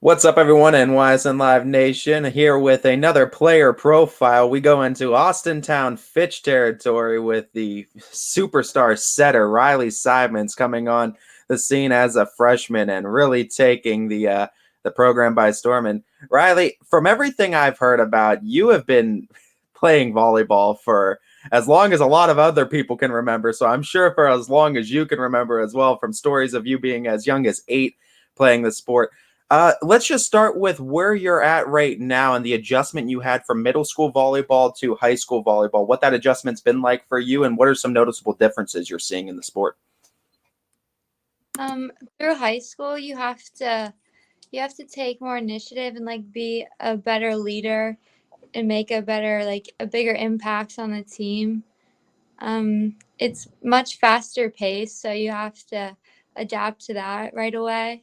What's up, everyone, NYSN Live Nation? Here with another player profile. We go into Austintown Fitch territory with the superstar setter Lainie Simons coming on the scene as a freshman and really taking the program by storm. And Riley, from everything I've heard about, you have been playing volleyball for as long as a lot of other people can remember. So I'm sure for as long as you can remember as well, from stories of you being as young as 8 playing the sport. Let's just start with where you're at right now and the adjustment you had from middle school volleyball to high school volleyball, what that adjustment's been like for you, and what are some noticeable differences you're seeing in the sport? Through high school, you have to take more initiative and be a better leader and make a bigger impact on the team. It's much faster pace, so you have to adapt to that right away.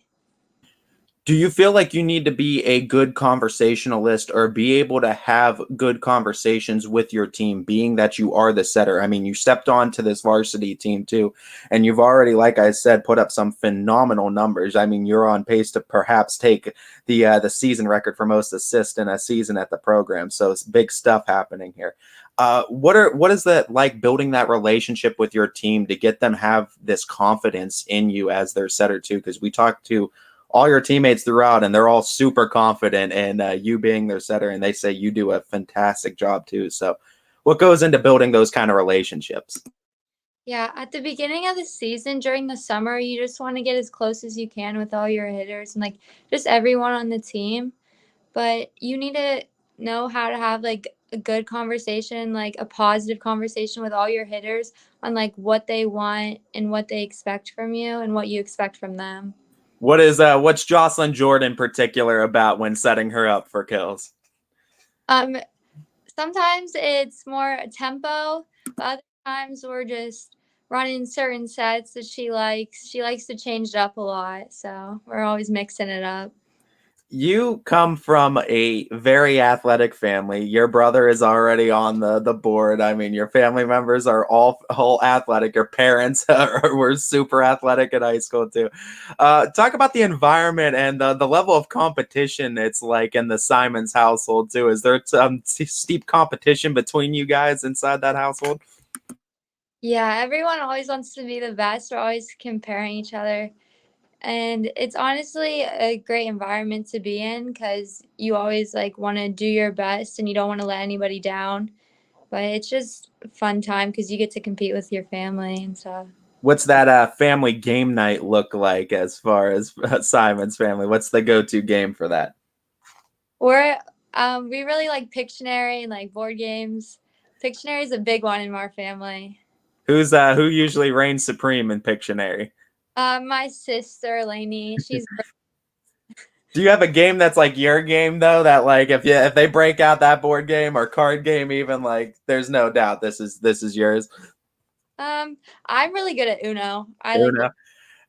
Do you feel like you need to be a good conversationalist or be able to have good conversations with your team, being that you are the setter? I mean, you stepped on to this varsity team too, and you've already, like I said, put up some phenomenal numbers. I mean, you're on pace to perhaps take the season record for most assists in a season at the program. So it's big stuff happening here. What is that like, building that relationship with your team to get them have this confidence in you as their setter too? Because we talked to all your teammates throughout, and they're all super confident in you being their setter, and they say you do a fantastic job too. So, what goes into building those kind of relationships? Yeah, at the beginning of the season, during the summer, you just want to get as close as you can with all your hitters and just everyone on the team. But you need to know how to have a good conversation, like a positive conversation with all your hitters on what they want and what they expect from you and what you expect from them. What's Jocelyn Jordan particular about when setting her up for kills? Um, Sometimes it's more tempo, but other times we're just running certain sets that she likes. She likes to change it up a lot, so we're always mixing it up. You come from a very athletic family. Your brother is already on the board. I mean, your family members are all athletic. Your parents were super athletic in high school too. Talk about the environment and the level of competition it's like in the Simons household too. Is there some steep competition between you guys inside that household? Yeah, everyone always wants to be the best. We're always comparing each other. And it's honestly a great environment to be in because you always want to do your best and you don't want to let anybody down. But it's just a fun time because you get to compete with your family and stuff. What's that family game night look like as far as Simon's family? What's the go-to game for that? We're we really like Pictionary and board games. Pictionary is a big one in our family. Who usually reigns supreme in Pictionary? My sister Lainie, she's Do you have a game that's like your game though? That like if they break out that board game or card game, even like there's no doubt this is yours. I'm really good at Uno. I like Uno.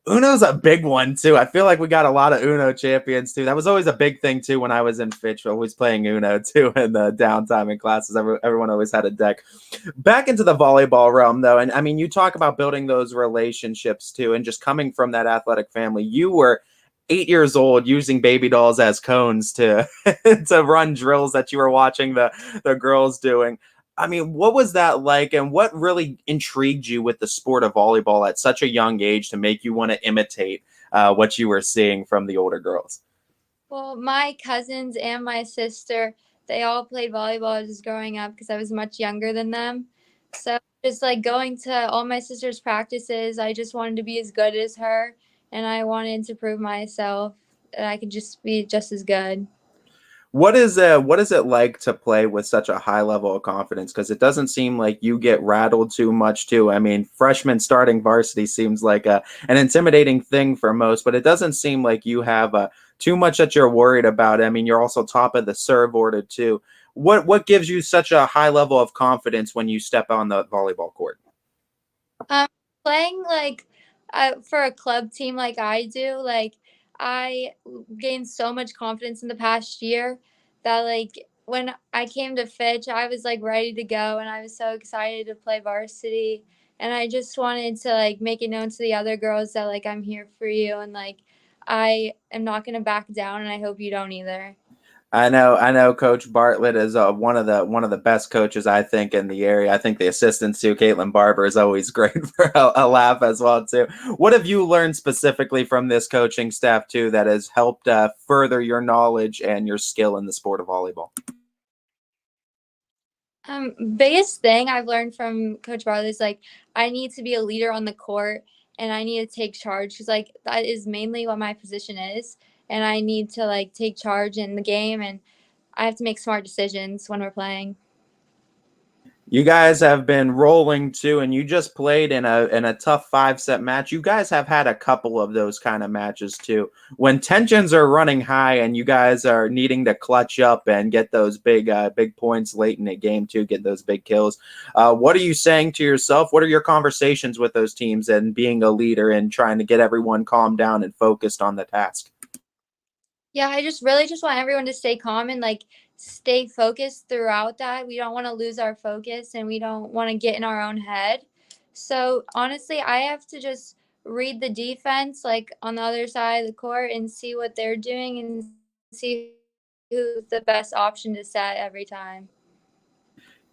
Uno's a big one too. I feel like we got a lot of Uno champions too. That was always a big thing too when I was in Fitch, always playing Uno too in the downtime in classes. Everyone always had a deck. Back into the volleyball realm though, and I mean, you talk about building those relationships too, and just coming from that athletic family. You were 8 years old using baby dolls as cones to to run drills that you were watching the girls doing. I mean, what was that like, and what really intrigued you with the sport of volleyball at such a young age to make you want to imitate what you were seeing from the older girls? Well, my cousins and my sister, they all played volleyball as I was growing up because I was much younger than them. So just going to all my sister's practices, I just wanted to be as good as her, and I wanted to prove myself that I could just be just as good. What is it like to play with such a high level of confidence? Because it doesn't seem like you get rattled too much, too. I mean, freshman starting varsity seems like an intimidating thing for most, but it doesn't seem like you have too much that you're worried about. I mean, you're also top of the serve order too. What gives you such a high level of confidence when you step on the volleyball court? Um, Playing for a club team like I do, I gained so much confidence in the past year that when I came to Fitch, I was ready to go and I was so excited to play varsity. And I just wanted to make it known to the other girls that I'm here for you and I am not going to back down, and I hope you don't either. I know. Coach Bartlett is one of the best coaches I think in the area. I think the assistant too, Caitlin Barber, is always great for a laugh as well too. What have you learned specifically from this coaching staff too that has helped further your knowledge and your skill in the sport of volleyball? Biggest thing I've learned from Coach Bartlett is like I need to be a leader on the court, and I need to take charge because like that is mainly what my position is, and I need to like take charge in the game, and I have to make smart decisions when we're playing. You guys have been rolling too, and you just played in a tough 5-set match. You guys have had a couple of those kind of matches too. When tensions are running high and you guys are needing to clutch up and get those big points late in a game too, get those big kills. What are you saying to yourself? What are your conversations with those teams and being a leader and trying to get everyone calmed down and focused on the task? Yeah, I just really just want everyone to stay calm and like stay focused throughout that. We don't want to lose our focus and we don't want to get in our own head. So honestly, I have to just read the defense like on the other side of the court and see what they're doing and see who's the best option to set every time.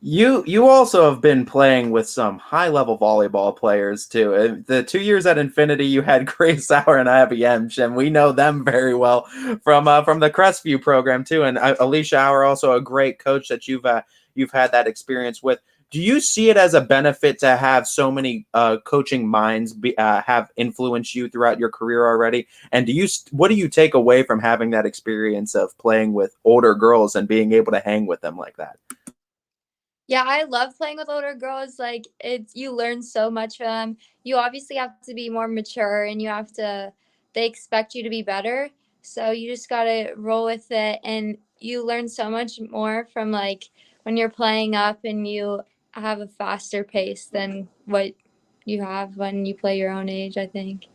You also have been playing with some high level volleyball players too. The 2 years at Infinity, you had Grace Sauer and Abby Emsch, and we know them very well from the Crestview program too. And Alicia Auer, also a great coach that you've had that experience with. Do you see it as a benefit to have so many coaching minds have influenced you throughout your career already? And what do you take away from having that experience of playing with older girls and being able to hang with them like that? Yeah, I love playing with older girls. Like it's you learn so much from them. You obviously have to be more mature and you have to they expect you to be better. So you just got to roll with it and you learn so much more from like when you're playing up and you have a faster pace than what you have when you play your own age, I think.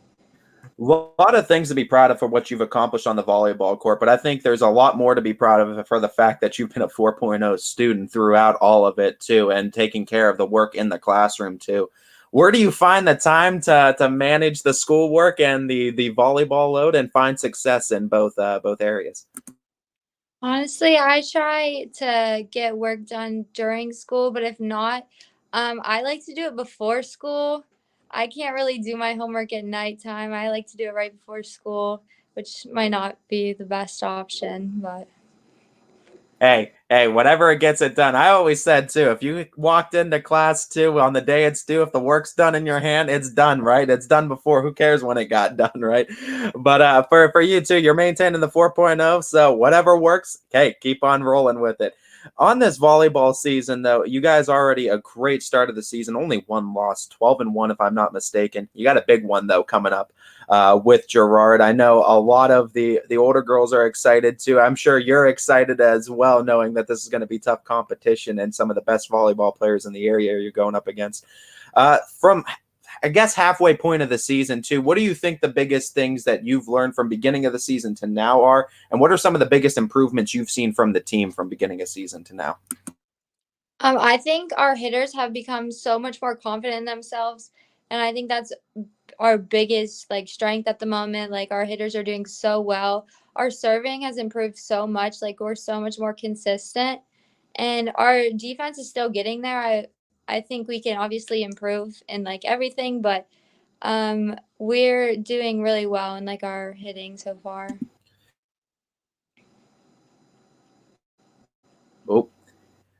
A lot of things to be proud of for what you've accomplished on the volleyball court, but I think there's a lot more to be proud of for the fact that you've been a 4.0 student throughout all of it too, and taking care of the work in the classroom too. Where do you find the time to manage the schoolwork and the volleyball load and find success in both areas? Honestly, I try to get work done during school, but if not, I like to do it before school. I can't really do my homework at nighttime. I like to do it right before school, which might not be the best option, but Hey, whatever gets it done. I always said too, if you walked into class too on the day it's due, if the work's done in your hand, it's done, right? It's done before. Who cares when it got done, right? But for you too, you're maintaining the 4.0, so whatever works, hey, keep on rolling with it. On this volleyball season, though, you guys already a great start of the season. Only one loss, 12-1, if I'm not mistaken. You got a big one though coming up with Girard. I know a lot of the older girls are excited too. I'm sure you're excited as well, knowing that this is going to be tough competition and some of the best volleyball players in the area you're going up against. From I guess halfway point of the season too, what do you think the biggest things that you've learned from beginning of the season to now are, and what are some of the biggest improvements you've seen from the team from beginning of season to now? I think our hitters have become so much more confident in themselves, and I think that's our biggest like strength at the moment. Like our hitters are doing so well. Our serving has improved so much. Like we're so much more consistent, and our defense is still getting there. I think we can obviously improve in like everything, but we're doing really well in like our hitting so far. Oh,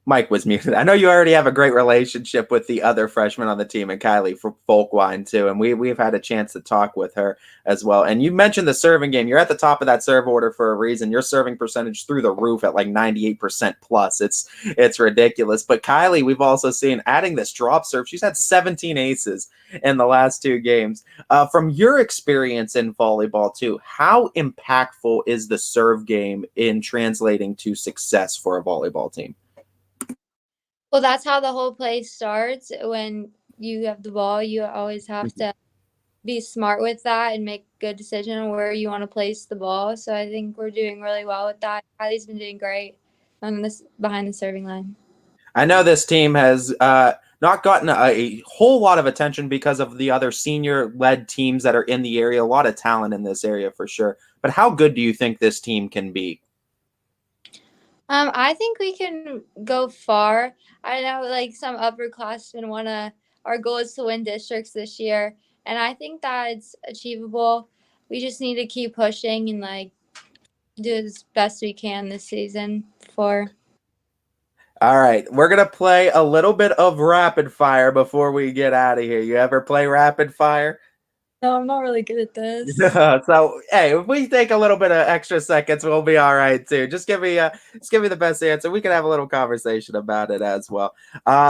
Mike was muted. I know you already have a great relationship with the other freshman on the team, and Kylie for Folkwine too, and we've had a chance to talk with her as well. And you mentioned the serving game. You're at the top of that serve order for a reason. Your serving percentage through the roof at like 98% plus. It's ridiculous. But Kylie, we've also seen adding this drop serve. She's had 17 aces in the last 2 games. From your experience in volleyball too, how impactful is the serve game in translating to success for a volleyball team? Well, that's how the whole play starts. When you have the ball, you always have to be smart with that and make a good decision on where you want to place the ball. So I think we're doing really well with that. Kylie's been doing great on this behind the serving line. I know this team has not gotten a whole lot of attention because of the other senior-led teams that are in the area. A lot of talent in this area for sure. But how good do you think this team can be? I think we can go far. I know like some upperclassmen wanna our goal is to win districts this year, and I think that it's achievable. We just need to keep pushing and like do as best we can this season for. All right, we're gonna play a little bit of rapid fire before we get out of here. You ever play rapid fire? No, I'm not really good at this. So hey, if we take a little bit of extra seconds, we'll be all right too. Just give me the best answer. We can have a little conversation about it as well.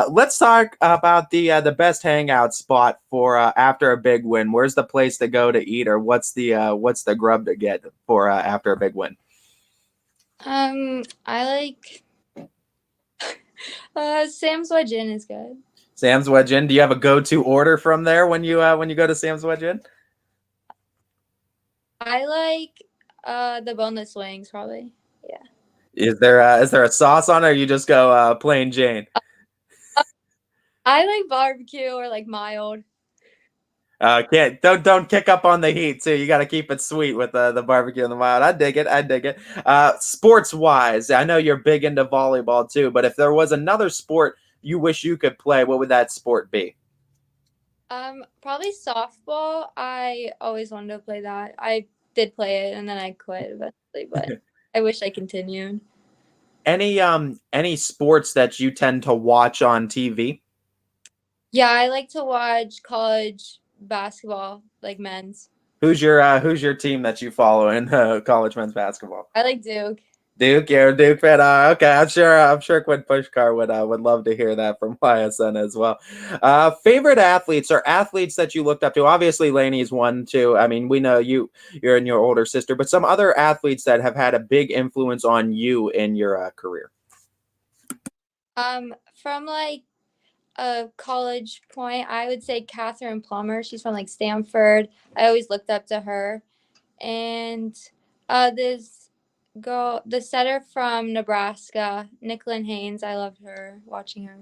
Let's talk about the best hangout spot for after a big win. Where's the place to go to eat, or what's the grub to get for after a big win? I like Sam's Wedge Inn is good. Sam's Wedge Inn. Do you have a go-to order from there when you go to Sam's Wedge Inn? I like the boneless wings probably. Yeah. Is there a sauce on it, or you just go plain Jane? I like barbecue or like mild. Can't don't kick up on the heat too. You got to keep it sweet with the barbecue and the mild. I dig it. I dig it. Sports wise, I know you're big into volleyball too. But if there was another sport you wish you could play, what would that sport be? Probably softball. I always wanted to play that. I did play it and then I quit eventually, but I wish I continued. Any sports that you tend to watch on TV? Yeah, I like to watch college basketball, like men's. Who's your team that you follow in college men's basketball? I like Duke. Duke, you're a Duke fan. Okay, I'm sure Quinn Pushkar would love to hear that from YSN as well. Favorite athletes or athletes that you looked up to? Obviously, Lainie's one too. I mean, we know you're and your older sister, but some other athletes that have had a big influence on you in your career. From like a college point, I would say Catherine Plummer. She's from like Stanford. I always looked up to her. And this girl, the setter from Nebraska, Nicklin Haynes. I loved her, watching her.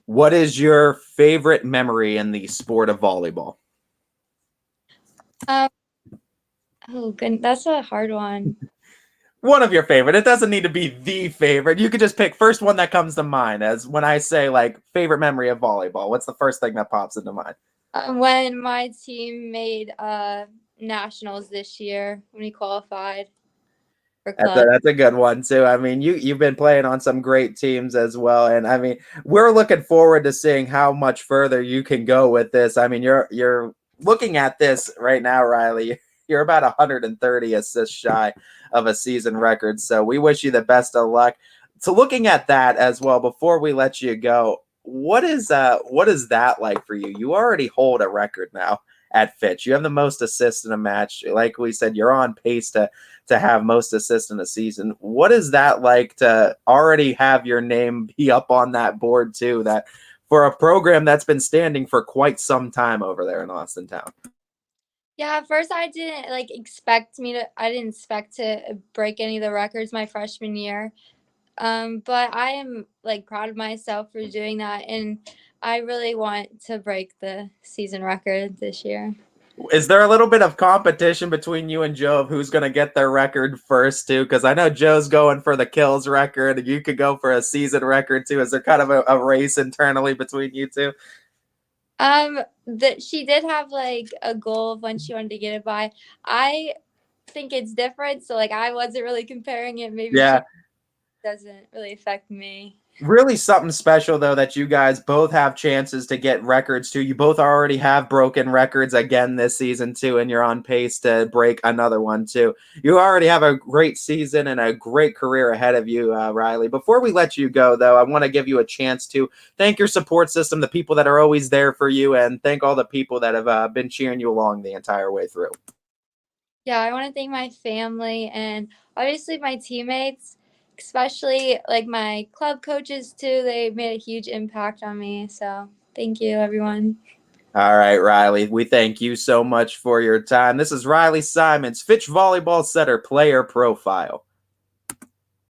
What is your favorite memory in the sport of volleyball? Um, oh, good. That's a hard one. One of your favorite. It doesn't need to be the favorite. You could just pick first one that comes to mind. As when I say like favorite memory of volleyball, what's the first thing that pops into mind? When my team made nationals this year, when we qualified for club. That's a good one too. I mean, you've been playing on some great teams as well, and I mean, we're looking forward to seeing how much further you can go with this. I mean, you're looking at this right now, Riley. You're about 130 assists shy of a season record, so we wish you the best of luck. So, looking at that as well, before we let you go, what is that like for you? You already hold a record now at Fitch. You have the most assists in a match. Like we said, you're on pace to have most assists in a season. What is that like to already have your name be up on that board too? That for a program that's been standing for quite some time over there in Austintown. Yeah, at first I didn't I didn't expect to break any of the records my freshman year. But I am like proud of myself for doing that, and I really want to break the season record this year. Is there a little bit of competition between you and Joe of who's going to get their record first too? Because I know Joe's going for the kills record, and you could go for a season record too. Is there kind of a race internally between you two? That she did have like a goal of when she wanted to get it by. I think it's different, so like I wasn't really comparing it. Maybe Yeah. she doesn't really affect me. Really something special though that you guys both have chances to get records too. You both already have broken records again this season too, and you're on pace to break another one too. You already have a great season and a great career ahead of you, Riley. Before we let you go though, I want to give you a chance to thank your support system, the people that are always there for you, and thank all the people that have been cheering you along the entire way through. Yeah, I want to thank my family and obviously my teammates, especially like my club coaches too. They made a huge impact on me. So thank you, everyone. All right, Riley. We thank you so much for your time. This is Riley Simons, Fitch Volleyball Setter Player Profile.